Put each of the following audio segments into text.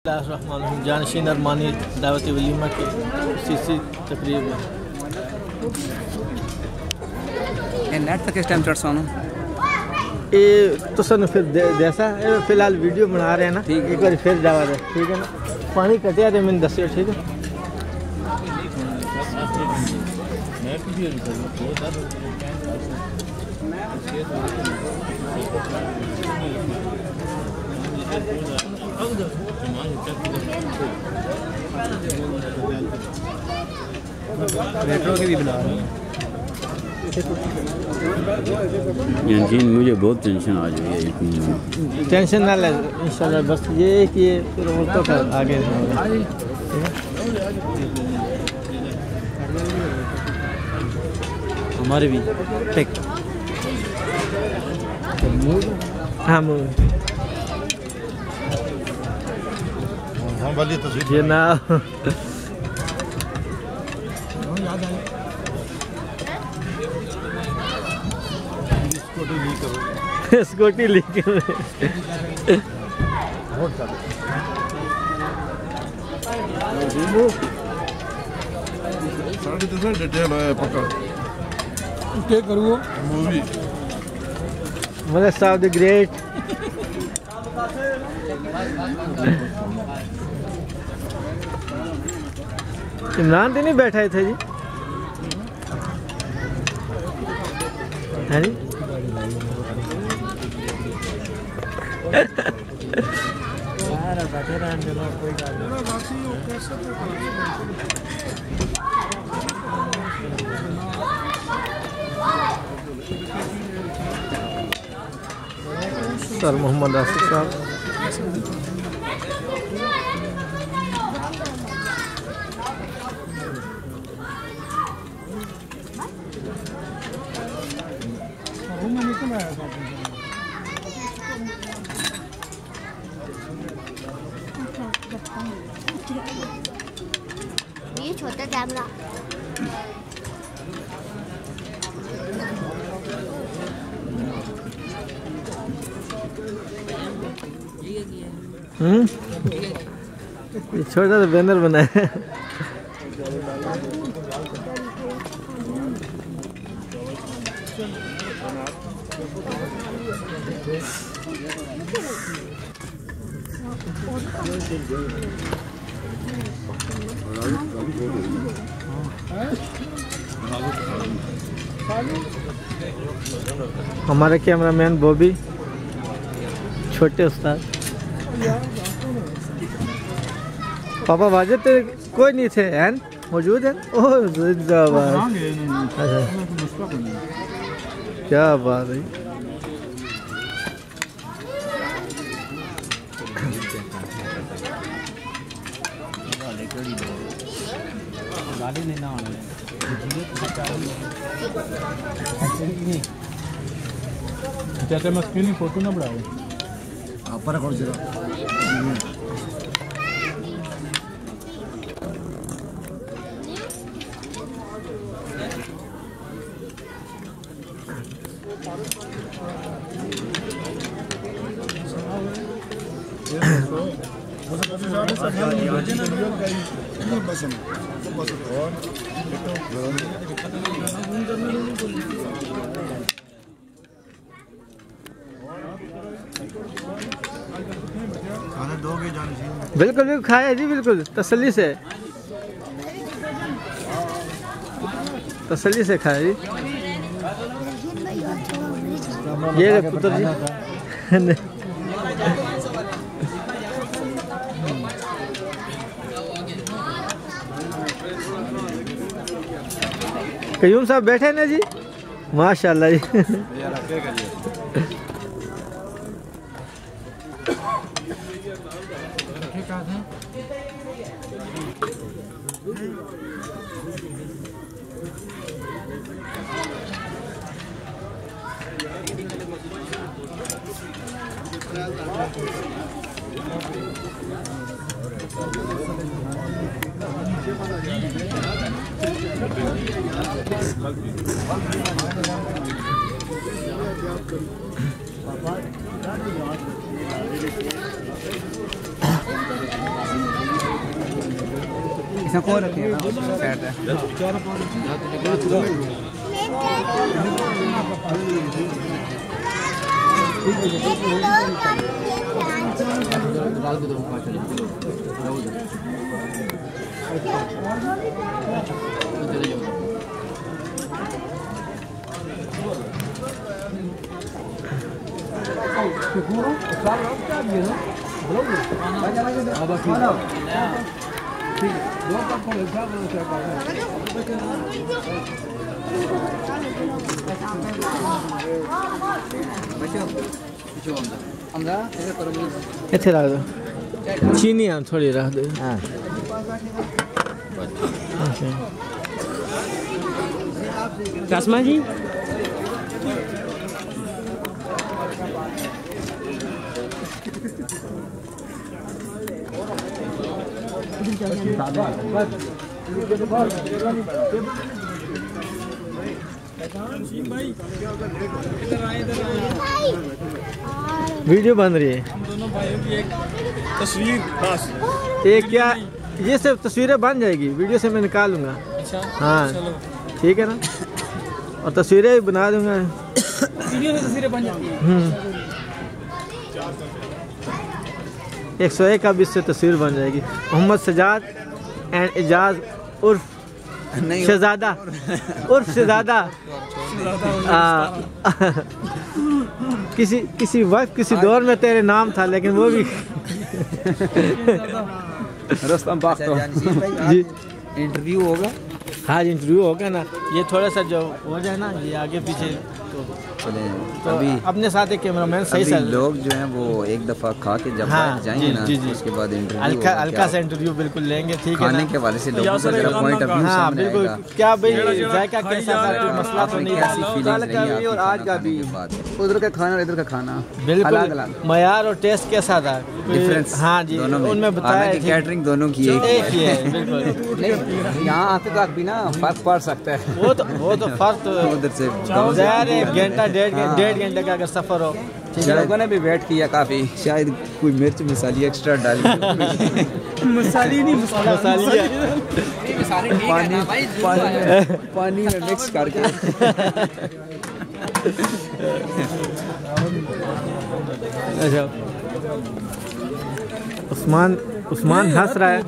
जानशीन Armani दावत वलीमा की CC तकरीब में नेट तक किस टाइम चढ़ सोना ये तो सन फिर जैसा फिलहाल वीडियो बना रहे हैं ना, एक बार फिर जावा दे, ठीक है ना। पानी कटिया तो मैंने दसियो, ठीक है। मेट्रो के भी बना रहे हैं। मुझे बहुत टेंशन आ रही है। टेंशन ना ले इंशाल्लाह, बस ये है कि ये फिर औरतों का आगे हमारे भी टेक हाँ ये ना स्कूटी लीक क्या करूँ मूवी मतलब साउथ द ग्रेट इमरान तो नहीं बैठा थे जी, है नी? बैठे रहने कोई सर मोहम्मद आसिफ साहब ये छोटा कैमरा ये छोटा सा बैनर बनाया है। हमारे कैमरामैन बॉबी, छोटे उस्ताद। पापा वाजिद तो कोई नहीं थे हैं, मौजूद है। ओह जिंदाबाद, अच्छा क्या बात है। चाचा मैं स्क्रीन फोटो ना बढ़ाए पर कौन सी बिल्कुल बिल्कुल खाया जी, बिल्कुल तसल्ली से खाया जी। ये पुत्र जी कयूम साहब बैठे ना जी, माशाल्लाह जी। इसमें कौन रखेगा साइड है इतने रख दो चीनी हम थोड़ी रख दो हाँ चश्मा जी वीडियो बन रही है दोनों भाइयों की एक तस्वीर बस। ये क्या ये सिर्फ तस्वीरें बन जाएगी वीडियो से मैं निकालूंगा अच्छा हाँ चलो ठीक है ना और तस्वीरें भी बना दूंगा वीडियो से तस्वीरें बन जाती हैं। 101 का भी इससे तस्वीर बन जाएगी। मोहम्मद सजाद एंड एजाज उर्फ शहजादा उर्फ शहजादा किसी वक्त किसी दौर में तेरे नाम था लेकिन वो भी रस्तम पाख्तो जी इंटरव्यू होगा हाँ इंटरव्यू होगा ना ये थोड़ा सा जो हो जाए ना ये आगे पीछे चले तो अभी अपने साथ एक कैमरामैन सही अभी सा लोग जो हैं वो एक दफ़ा खा के जब हाँ, बाहर जाएंगे ना जी, जी। उसके बाद इंटरव्यू हल्का हल्का सा इंटरव्यू बिल्कुल लेंगे ठीक है खाने ना के वाले से लोगों का जरा पॉइंट ऑफ व्यू हाँ सामने बिल्कुल आएगा क्या भाई जायका कैसा था कोई मसला तो नहीं कैसी था फीलिंग्स कल का रही भी और आज का भी उधर का खाना और इधर का खाना अलग बिल्कुल अलग मयार और टेस्ट कैसा था डिफरेंस हाँ जी दोनों में उनमें बताया हालांकि कैटरिंग दोनों की एक एक ही है बिल्कुल नहीं यहाँ आते तक भी ना फर्क पड़ सकता है वो तो फर्क तो उधर से यार एक घंटा डेढ़ घंटे का अगर सफर हो लोगों ने भी वेट किया काफी शायद कोई मिर्च मसाली एक्स्ट्रा डाल मसाली नहीं मसाली पानी में मिक्स करके अच्छा उस्मान हंस रहा है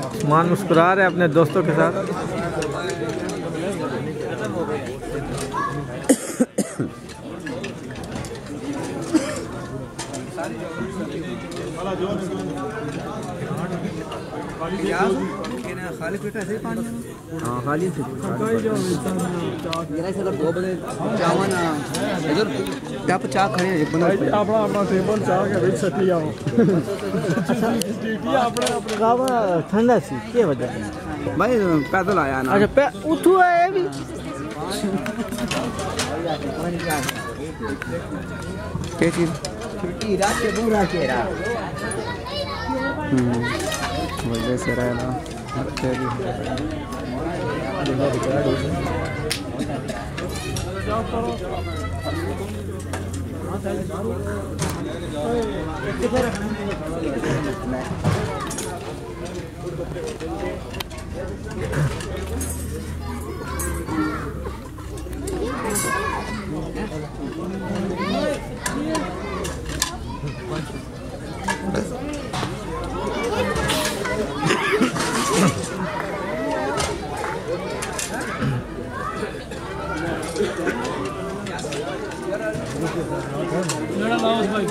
उस्मान मुस्कुरा रहे हैं अपने दोस्तों के साथ खाली दो बजे चावन इधर आप चाह खड़े हैं एक बंदा अपना टेबल चाह के बीच सटी आओ गावा ठंडा सी के वजह भाई पैदल आया ना अच्छा पे उठू है भी क्या चीज वजह से रहा ना मेरा नाम भाई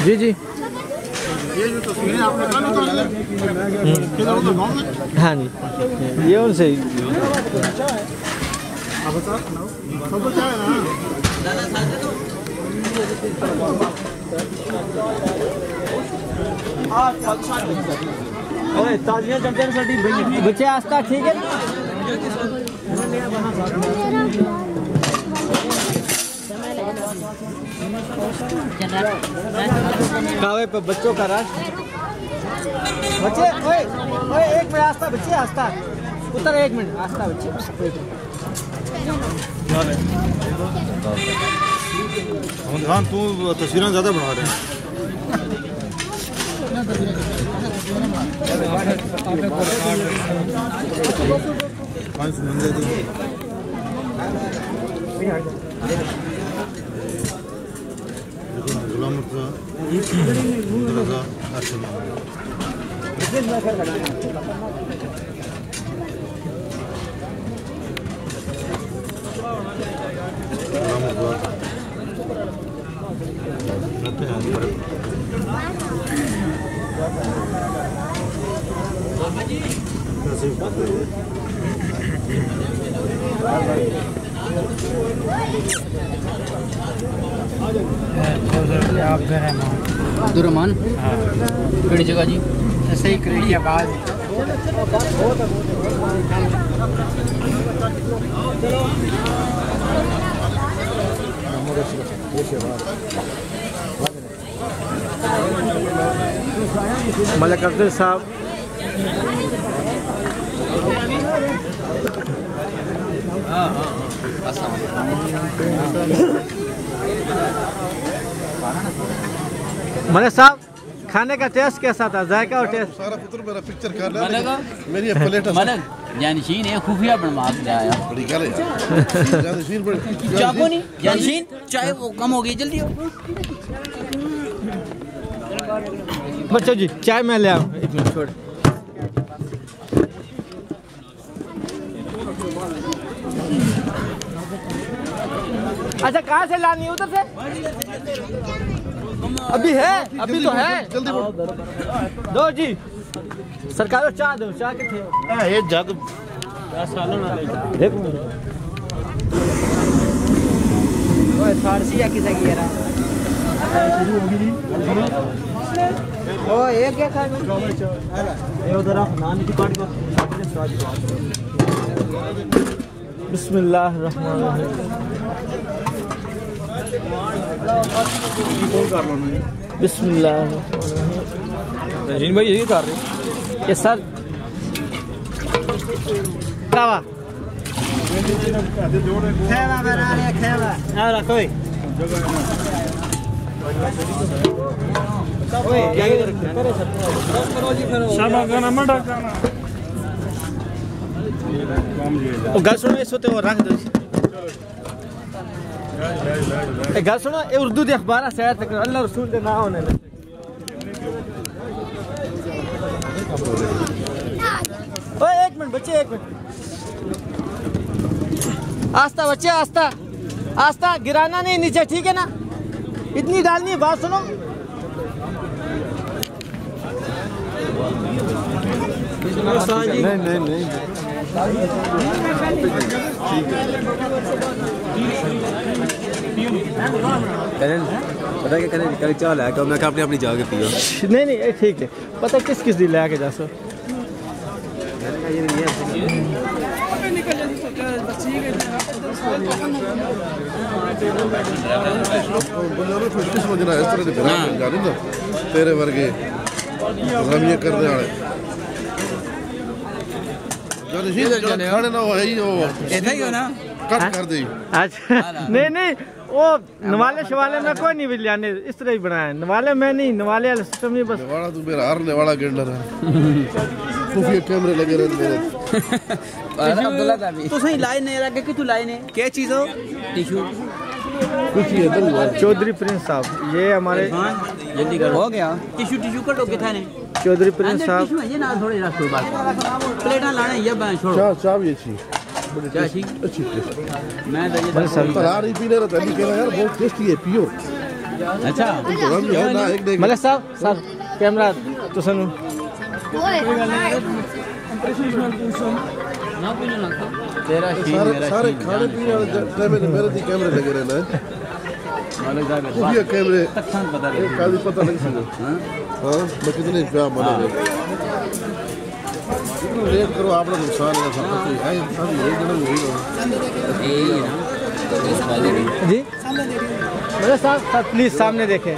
जी जी ये जो तस्वीरें आपने कहा ना किधर उधर गाँव में हाँ जी ये उनसे ही सब कुछ है ना अरे ताजियां चमचम बच्चे आस्था ठीक है कावे पे बच्चों का राज बच्चे ओए ओए एक मिनट आस्था बच्चे आस्था उतर एक मिनट आस्था बच्चे हाँ तू तस्वीरें ज़्यादा बना रहे हैं गुलाम अब्दुलरहमान कड़ी जगह जी सही करेगी आवाज़ मलिक अब्दुल साहब मलिक साहब खाने का टेस्ट कैसा था जायका और टेस्ट सारा पुत्र मेरा पिक्चर कर रहा मेरी प्लेट जानशीन है खुफिया बनवा के आया बड़ी गल है जानशीन बड़ी चाको नहीं जानशीन चाय वो कम हो गई जल्दी हो बच्चों जी चाय मैं ले आऊँ एक मिनट छोड़ अच्छा कहाँ से लानी है उधर से अभी है अभी तो है जल्दी दो जी सरकार चाह दो चाह के थे ये जग देखो फारसी या किसा की यार ओ ये क्या खा ये उधर आप नान की काट को बिस्मिल्लाहिर्रहमानिर्रहीम बिस्मिल्लाहिर्रहमानिर्रहीम जीन भाई यही कर रहे ये सर कावा खेवा बना रहे खेवा आ रखो ओए क्या करे शामा गाना मंडा ओ गल सुनो इस होते वो रख दो ए गल सुनो ये उर्दू दे अखबार शहर तक अल्लाह रसूल दे ना होने ओए एक मिनट बच्चे एक मिनट आस्था बच्चे आस्था आस्था गिराना नहीं नीचे ठीक है ना इतनी डालनी है बात सुनो नहीं नहीं नहीं पता क्या करें कल चाल है मैं अपने अपनी जाके पियो नहीं नहीं ठीक है पता किस किस दिन लेके जा सो तेरे वर्गे रमिया करने वाले खाने ना है ही वो ऐसा ही हो ना कट कर दे अच्छा नहीं नहीं वो नवाले शवाले में कोई नहीं बिलियाने इस तरह ही बनाया नवाले में नहीं नवाले वाला सिस्टम नहीं बस वाला तू मेरा हारने वाला गेंडर है खुफिया कैमरे लगे रहते मेरे अब्दुल्ला का भी तो सही लाइन है रखे कि तू लाइन है क्या चीज हो टिश्यू चौधरी प्रिंस साहब ये हमारे जल्दी करो हो गया टिश्यू टिश्यू कटो किथा ने चौधरी प्रिंस साहब टिश्यू है ये ना थोड़े रख दो बस प्लेटा लाने ये बना छोड़ो चाह भी अच्छी क्या ठीक अच्छी मैं तो ये तलारी पीने रहता है कहना यार बहुत टेस्टी है पियो अच्छा मलिक साहब सर कैमरा तो सुनो तेरा सारे खाने पीने वाले कैमरे मेरे दी कैमरे लगे रहना है कैमरे काली पता नहीं सके हाँ मैं कितने प्यार माने रेट करो आप लोग नुकसान है संपत्ति है इंसान यही जन वही जी मलिक साहब प्लीज सामने देखें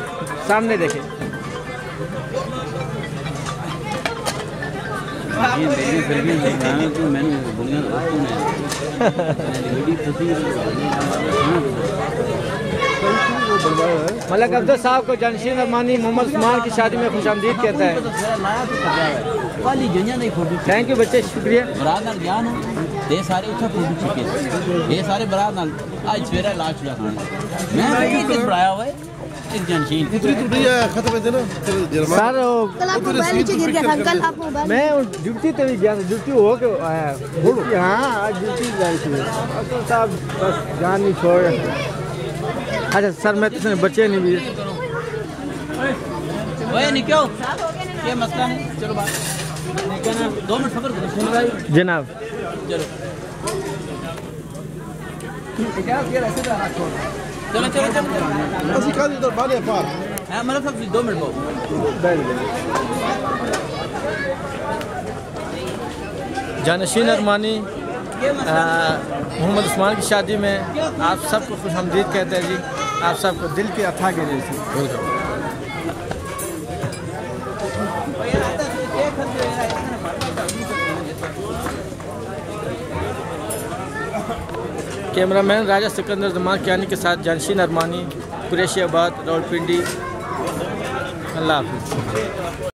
मलक अब्दुल साहब को जानशीन अरमानी मोहम्मद उस्मान की शादी में खुशामदीद कहता है। थैंक यू बच्चे, शुक्रिया। ये सारे उठा फोटो चुके ये सारे बरात नाल आज सवेरे लाश चुका खाना मैं किस बनाया हुआ है एक जानशीन इतनी टूटी है खत्म है ना सर कल आपको मोबाइल नीचे गिर गया था कल आप मोबाइल मैं ड्यूटी पे भी गया था, ड्यूटी हो के आया। हाँ आज ड्यूटी गई थी तो साहब बस जान नहीं छोड़। अच्छा सर मैं तो बच्चे नहीं भी ओए निकलो ये मसला नहीं चलो बात 2 मिनट सब्र करो जनाब। चलो चलो चलो चलो ਅਸੀਂ ਕਾਹਦੀ ਉਧਰ ਬਾਹਰ ਪਾਰ हां मतलब सब 2 मिनट बहुत जानशीन अरमानी मोहम्मद उस्मान की शादी में आप सबको खुशामदीद कहते हैं जी। आप सबको दिल की अथा के लिए कैमरामैन राजा सिकंदर जमान कियानी के साथ जानशीन अरमानी, कुरैशी आबाद, रावलपिंडी। अल्लाह हाफ़िज़।